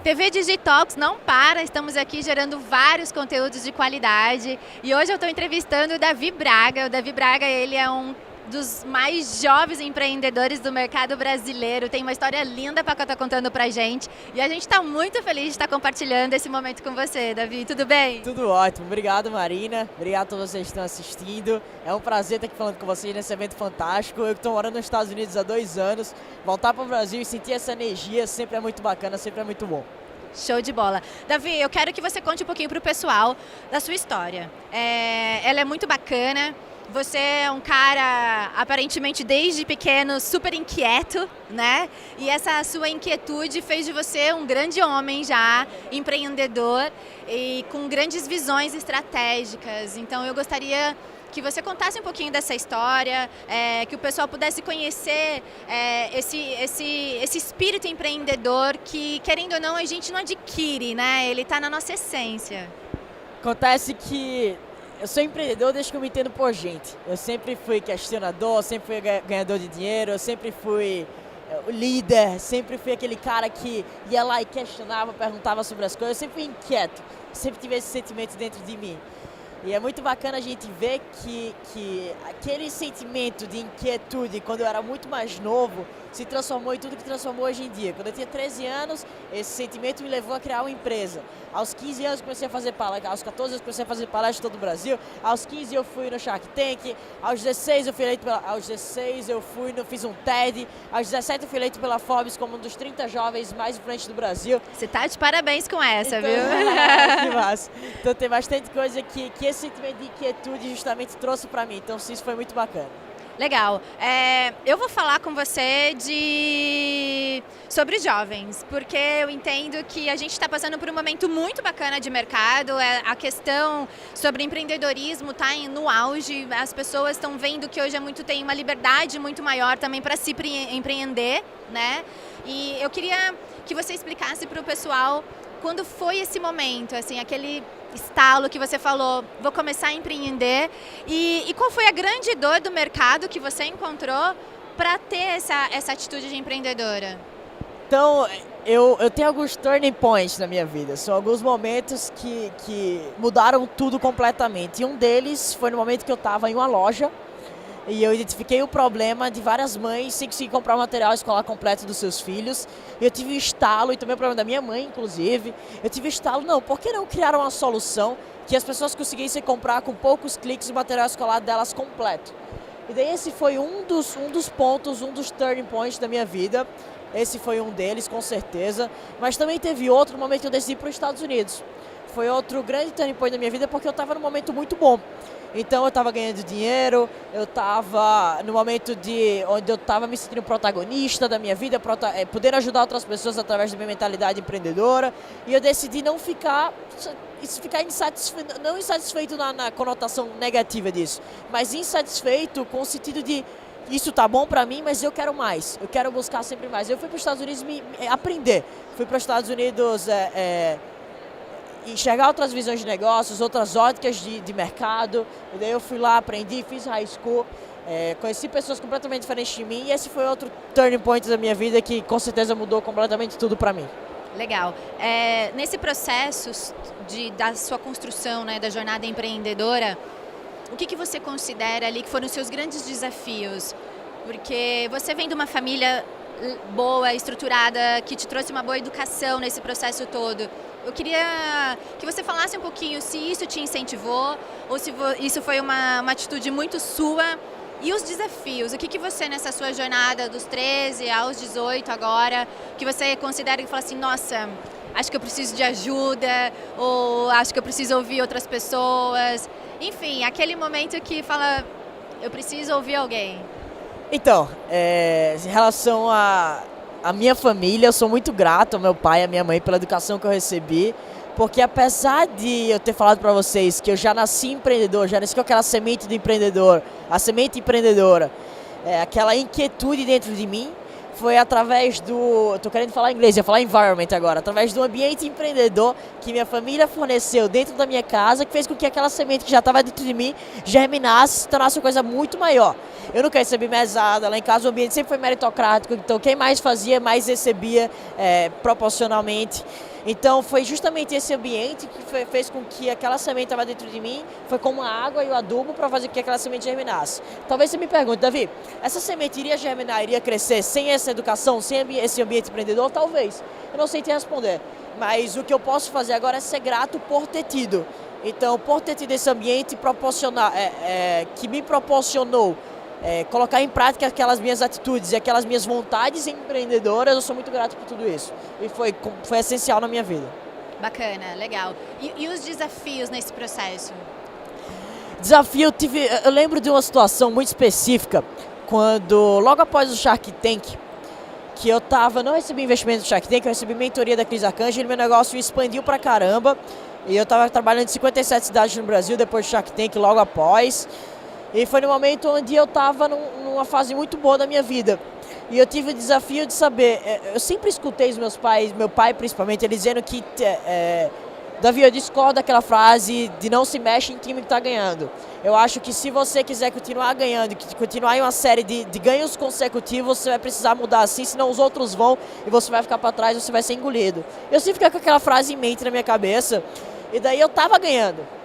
TV Digitalks não para, estamos aqui gerando vários conteúdos de qualidade e hoje eu estou entrevistando o Davi Braga. O Davi Braga, ele é um dos mais jovens empreendedores do mercado brasileiro, tem uma história linda para estar contando pra gente e a gente está muito feliz de estar compartilhando esse momento com você, Davi. Tudo bem? Tudo ótimo, obrigado Marina, obrigado a todos vocês que estão assistindo, é um prazer estar aqui falando com vocês nesse evento fantástico. Eu estou morando nos Estados Unidos há 2 anos, voltar para o Brasil e sentir essa energia sempre é muito bacana, sempre é muito bom. Show de bola. Davi, eu quero que você conte um pouquinho para o pessoal da sua história. Ela é muito bacana. Você é um cara, aparentemente, desde pequeno, super inquieto, né? E essa sua inquietude fez de você um grande homem já, empreendedor e com grandes visões estratégicas. Então, eu gostaria que você contasse um pouquinho dessa história, que o pessoal pudesse conhecer esse espírito empreendedor que, querendo ou não, a gente não adquire, né? Ele está na nossa essência. Acontece que eu sou empreendedor desde que eu me entendo por gente. Eu sempre fui questionador, sempre fui ganhador de dinheiro, eu sempre fui o líder, sempre fui aquele cara que ia lá e questionava, perguntava sobre as coisas. Eu sempre fui inquieto, sempre tive esse sentimento dentro de mim. E é muito bacana a gente ver que aquele sentimento de inquietude, quando eu era muito mais novo, se transformou em tudo que transformou hoje em dia. Quando eu tinha 13 anos, esse sentimento me levou a criar uma empresa. Aos 15 anos comecei a fazer palestra, aos 14 anos comecei a fazer palestra em todo o Brasil. Aos 15 eu fui no Shark Tank, aos 16 eu fui eleito fiz um TED, aos 17 eu fui eleito pela Forbes como um dos 30 jovens mais influentes do Brasil. Você tá de parabéns com essa, então, viu? Que massa. Então tem bastante coisa que esse sentimento de inquietude justamente trouxe para mim, então isso foi muito bacana. Legal. Eu vou falar com você sobre jovens, porque eu entendo que a gente está passando por um momento muito bacana de mercado. A questão sobre empreendedorismo está no auge. As pessoas estão vendo que hoje tem uma liberdade muito maior também para se empreender, né? E eu queria que você explicasse para o pessoal quando foi esse momento, assim, aquele estalo que você falou, vou começar a empreender, e qual foi a grande dor do mercado que você encontrou para ter essa atitude de empreendedora? Então, eu tenho alguns turning points na minha vida, são alguns momentos que mudaram tudo completamente, e um deles foi no momento que eu estava em uma loja, e eu identifiquei o problema de várias mães sem conseguir comprar o material escolar completo dos seus filhos. Eu tive um estalo, e também o problema da minha mãe, inclusive. Eu tive um estalo, não, por que não criar uma solução que as pessoas conseguissem comprar com poucos cliques o material escolar delas completo? E daí esse foi um dos pontos, um dos turning points da minha vida. Esse foi um deles, com certeza. Mas também teve outro momento que eu decidi ir para os Estados Unidos. Foi outro grande turning point da minha vida porque eu estava num momento muito bom. Então eu estava ganhando dinheiro, eu estava no momento onde eu estava me sentindo protagonista da minha vida, poder ajudar outras pessoas através da minha mentalidade empreendedora. E eu decidi não ficar insatisfeito, não insatisfeito na conotação negativa disso, mas insatisfeito com o sentido de isso tá bom para mim, mas eu quero mais, eu quero buscar sempre mais. Eu fui para os Estados Unidos aprender, fui para os Estados Unidos enxergar outras visões de negócios, outras óticas de mercado. E daí eu fui lá, aprendi, fiz high school, conheci pessoas completamente diferentes de mim, e esse foi outro turning point da minha vida que com certeza mudou completamente tudo para mim. Legal. Nesse processo da sua construção, né, da jornada empreendedora, o que você considera ali que foram os seus grandes desafios? Porque você vem de uma família boa, estruturada, que te trouxe uma boa educação nesse processo todo. Eu queria que você falasse um pouquinho se isso te incentivou ou se isso foi uma atitude muito sua. E os desafios, o que você nessa sua jornada dos 13 aos 18 agora, que você considera que fala assim, nossa, acho que eu preciso de ajuda, ou acho que eu preciso ouvir outras pessoas. Enfim, aquele momento que fala, eu preciso ouvir alguém. Então, em relação à minha família, eu sou muito grato ao meu pai e à minha mãe pela educação que eu recebi, porque apesar de eu ter falado para vocês que eu já nasci empreendedor, já nasci com aquela semente do empreendedor, a semente empreendedora, aquela inquietude dentro de mim, foi através tô querendo falar inglês, eu ia falar environment agora, através do ambiente empreendedor que minha família forneceu dentro da minha casa, que fez com que aquela semente que já estava dentro de mim germinasse, se tornasse uma coisa muito maior. Eu nunca recebi mesada, lá em casa o ambiente sempre foi meritocrático, então quem mais fazia, mais recebia proporcionalmente. Então foi justamente esse ambiente que fez com que aquela semente estava dentro de mim, foi como a água e o adubo para fazer com que aquela semente germinasse. Talvez você me pergunte, Davi, essa semente iria germinar, iria crescer sem essa educação, sem esse ambiente empreendedor? Talvez. Eu não sei te responder, mas o que eu posso fazer agora é ser grato por ter tido. Então, por ter tido esse ambiente que me proporcionou colocar em prática aquelas minhas atitudes e aquelas minhas vontades empreendedoras, eu sou muito grato por tudo isso. E foi essencial na minha vida. Bacana, legal. E os desafios nesse processo? Desafio, eu lembro de uma situação muito específica, quando, logo após o Shark Tank, que eu não recebi investimento do Shark Tank, eu recebi mentoria da Cris Arcangel, e meu negócio expandiu pra caramba, e eu estava trabalhando em 57 cidades no Brasil, depois do Shark Tank, logo após, e foi no momento onde eu estava numa fase muito boa da minha vida. E eu tive o desafio de saber, eu sempre escutei os meus pais, meu pai principalmente, ele dizendo que, Davi, eu discordo daquela frase de não se mexe em time que está ganhando. Eu acho que se você quiser continuar ganhando, continuar em uma série de ganhos consecutivos, você vai precisar mudar assim, senão os outros vão e você vai ficar para trás, você vai ser engolido. Eu sempre fiquei com aquela frase em mente na minha cabeça, e daí eu estava ganhando.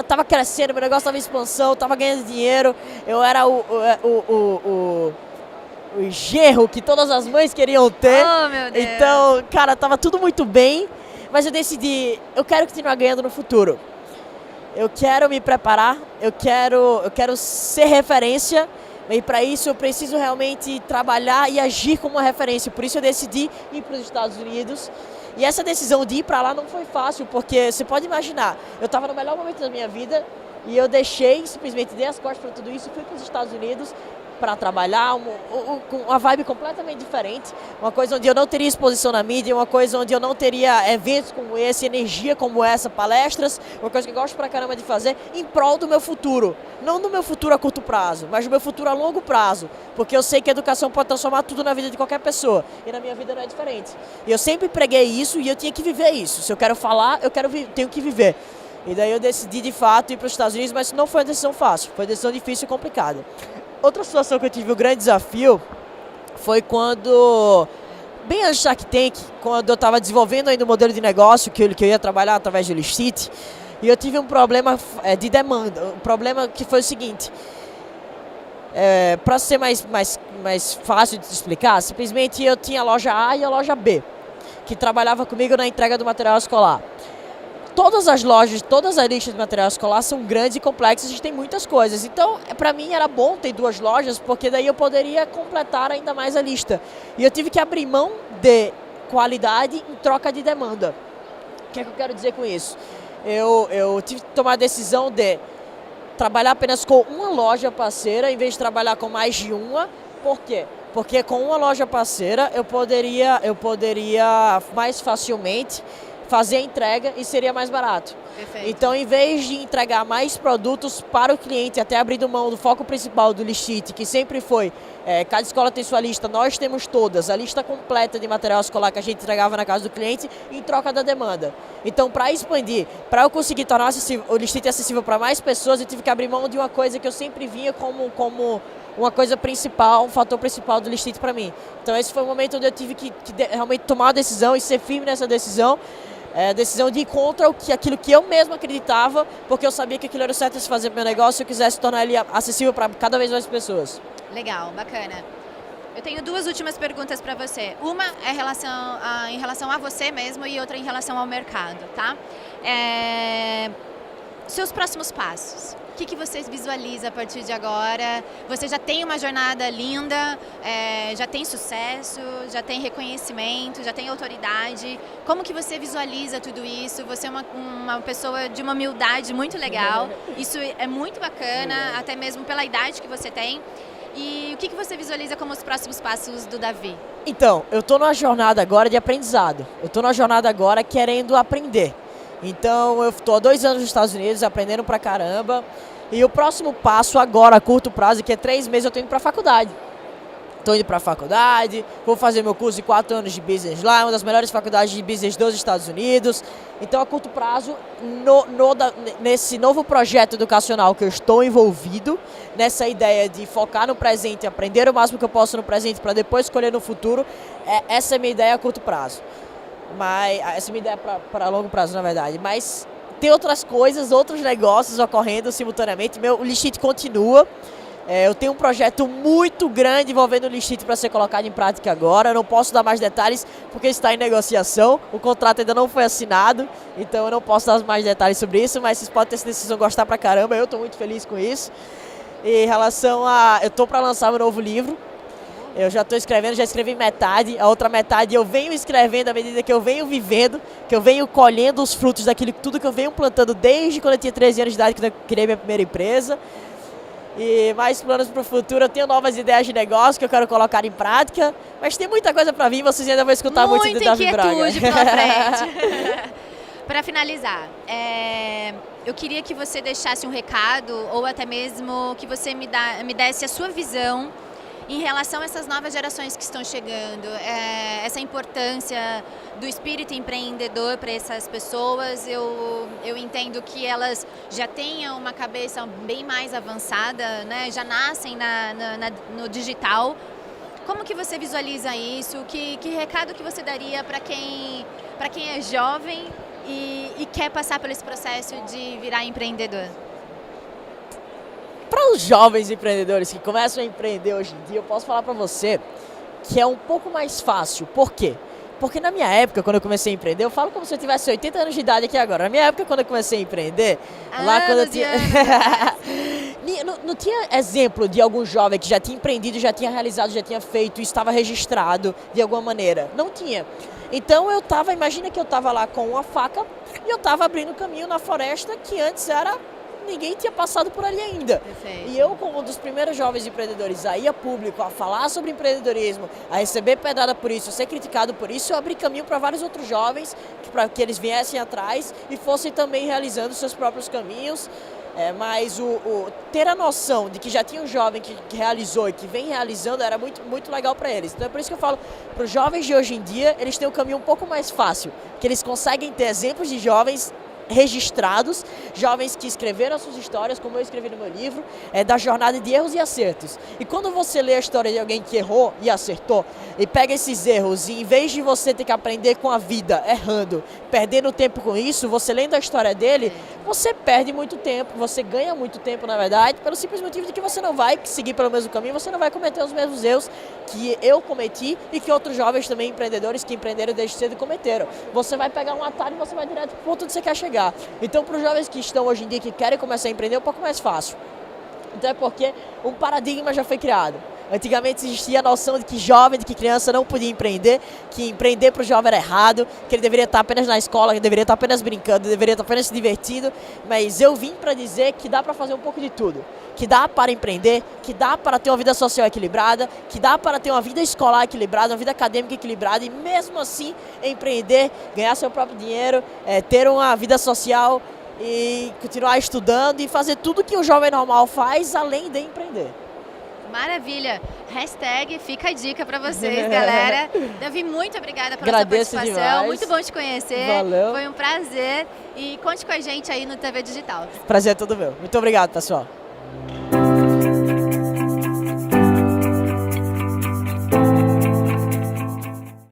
Tava crescendo, meu negócio estava em expansão, estava ganhando dinheiro, eu era o genro que todas as mães queriam ter. Oh, meu Deus. Então, cara, tava tudo muito bem, mas eu decidi, eu quero continuar ganhando no futuro. Eu quero me preparar, eu quero ser referência, e para isso eu preciso realmente trabalhar e agir como uma referência. Por isso eu decidi ir para os Estados Unidos. E essa decisão de ir para lá não foi fácil, porque você pode imaginar, eu estava no melhor momento da minha vida e eu simplesmente dei as costas para tudo isso e fui para os Estados Unidos para trabalhar, com uma vibe completamente diferente, uma coisa onde eu não teria exposição na mídia, uma coisa onde eu não teria eventos como esse, energia como essa, palestras, uma coisa que eu gosto pra caramba de fazer, em prol do meu futuro. Não do meu futuro a curto prazo, mas do meu futuro a longo prazo, porque eu sei que a educação pode transformar tudo na vida de qualquer pessoa, e na minha vida não é diferente. E eu sempre preguei isso e eu tinha que viver isso. Se eu quero falar, tenho que viver. E daí eu decidi de fato ir para os Estados Unidos, mas não foi uma decisão fácil, foi uma decisão difícil e complicada. Outra situação que eu tive um grande desafio foi quando, bem antes do Shark Tank, quando eu estava desenvolvendo ainda o modelo de negócio que eu ia trabalhar através do Listite, e eu tive um problema de demanda, um problema que foi o seguinte, para ser mais fácil de explicar, simplesmente eu tinha a loja A e a loja B, que trabalhava comigo na entrega do material escolar. Todas as lojas, todas as listas de material escolar são grandes e complexas, a gente tem muitas coisas. Então, para mim era bom ter duas lojas, porque daí eu poderia completar ainda mais a lista. E eu tive que abrir mão de qualidade em troca de demanda. O que é que eu quero dizer com isso? Eu tive que tomar a decisão de trabalhar apenas com uma loja parceira, em vez de trabalhar com mais de uma. Por quê? Porque com uma loja parceira eu poderia mais facilmente fazer a entrega e seria mais barato. Perfeito. Então, em vez de entregar mais produtos para o cliente, até abrindo mão do foco principal do Listite, que sempre foi, cada escola tem sua lista, nós temos todas, a lista completa de material escolar que a gente entregava na casa do cliente em troca da demanda. Então, para expandir, para eu conseguir tornar o Listite acessível para mais pessoas, eu tive que abrir mão de uma coisa que eu sempre vinha como uma coisa principal, um fator principal do Listite para mim. Então, esse foi o momento onde eu tive que realmente tomar a decisão e ser firme nessa decisão. Decisão de ir contra aquilo que eu mesmo acreditava, porque eu sabia que aquilo era o certo de se fazer para o meu negócio se eu quisesse tornar ele acessível para cada vez mais pessoas. Legal, bacana. Eu tenho duas últimas perguntas para você. Uma é em relação a você mesmo e outra em relação ao mercado, tá? Seus próximos passos. O que você visualiza a partir de agora? Você já tem uma jornada linda, já tem sucesso, já tem reconhecimento, já tem autoridade. Como que você visualiza tudo isso? Você é uma pessoa de uma humildade muito legal. Isso é muito bacana, até mesmo pela idade que você tem. E o que você visualiza como os próximos passos do Davi? Então, eu estou numa jornada agora de aprendizado. Eu estou numa jornada agora querendo aprender. Então, eu estou há 2 anos nos Estados Unidos, aprendendo pra caramba. E o próximo passo agora, a curto prazo, que é 3 meses, eu estou indo para a faculdade. Estou indo para a faculdade, vou fazer meu curso de 4 anos de business lá, uma das melhores faculdades de business dos Estados Unidos. Então, a curto prazo, nesse novo projeto educacional que eu estou envolvido, nessa ideia de focar no presente, aprender o máximo que eu posso no presente para depois escolher no futuro, essa é a minha ideia a curto prazo. mas essa é uma ideia para longo prazo, na verdade. Mas tem outras coisas, outros negócios ocorrendo simultaneamente. O Lixit continua. Eu tenho um projeto muito grande envolvendo o Lixit para ser colocado em prática agora. Eu não posso dar mais detalhes porque está em negociação. O contrato ainda não foi assinado, então eu não posso dar mais detalhes sobre isso, mas vocês podem ter certeza que vocês vão gostar pra caramba. Eu estou muito feliz com isso. Em relação a... Eu estou para lançar meu novo livro. Eu já estou escrevendo, já escrevi metade. A outra metade eu venho escrevendo à medida que eu venho vivendo, que eu venho colhendo os frutos daquilo tudo que eu venho plantando desde quando eu tinha 13 anos de idade, quando eu criei minha primeira empresa. E mais planos para o futuro, eu tenho novas ideias de negócio que eu quero colocar em prática, mas tem muita coisa para vir, vocês ainda vão escutar muito do Davi Braga. Muita inquietude pela frente. Para finalizar, eu queria que você deixasse um recado ou até mesmo que você me desse a sua visão em relação a essas novas gerações que estão chegando, essa importância do espírito empreendedor para essas pessoas. Eu entendo que elas já tenham uma cabeça bem mais avançada, né? Já nascem no digital. Como que você visualiza isso? Que recado que você daria para quem é jovem e quer passar por esse processo de virar empreendedor? Para os jovens empreendedores que começam a empreender hoje em dia, eu posso falar para você que é um pouco mais fácil. Por quê? Porque na minha época, quando eu comecei a empreender, eu falo como se eu tivesse 80 anos de idade aqui agora. Na minha época, quando eu comecei a empreender, lá quando eu tinha... não tinha exemplo de algum jovem que já tinha empreendido, já tinha realizado, já tinha feito, estava registrado de alguma maneira. Não tinha. Então imagina que eu estava lá com uma faca e eu estava abrindo caminho na floresta que antes ninguém tinha passado por ali ainda. Perfeito. E eu, como um dos primeiros jovens empreendedores a ir a público, a falar sobre empreendedorismo, a receber pedrada por isso, a ser criticado por isso, eu abri caminho para vários outros jovens, para que eles viessem atrás e fossem também realizando seus próprios caminhos. Mas ter a noção de que já tinha um jovem que realizou e que vem realizando era muito, muito legal para eles. Então é por isso que eu falo, para os jovens de hoje em dia, eles têm um caminho um pouco mais fácil, que eles conseguem ter exemplos de jovens registrados, jovens que escreveram as suas histórias, como eu escrevi no meu livro, da jornada de erros e acertos. E quando você lê a história de alguém que errou e acertou, e pega esses erros, e em vez de você ter que aprender com a vida, errando, perdendo tempo com isso, você lendo a história dele, você perde muito tempo, você ganha muito tempo, na verdade, pelo simples motivo de que você não vai seguir pelo mesmo caminho, você não vai cometer os mesmos erros que eu cometi e que outros jovens também empreendedores que empreenderam desde cedo cometeram. Você vai pegar um atalho e você vai direto para o ponto onde você quer chegar. Então, para os jovens que estão hoje em dia, que querem começar a empreender, é um pouco mais fácil. Então é porque um paradigma já foi criado. Antigamente existia a noção de que jovem, de que criança não podia empreender, que empreender para o jovem era errado, que ele deveria estar apenas na escola, que ele deveria estar apenas brincando, ele deveria estar apenas se divertindo. Mas eu vim para dizer que dá para fazer um pouco de tudo. Que dá para empreender, que dá para ter uma vida social equilibrada, que dá para ter uma vida escolar equilibrada, uma vida acadêmica equilibrada e mesmo assim empreender, ganhar seu próprio dinheiro, ter uma vida social e continuar estudando e fazer tudo que o jovem normal faz além de empreender. Maravilha! Hashtag fica a dica para vocês, galera. Davi, muito obrigada pela sua participação. Demais. Muito bom te conhecer. Valeu. Foi um prazer. E conte com a gente aí no TV Digital. Prazer é todo meu. Muito obrigado, pessoal.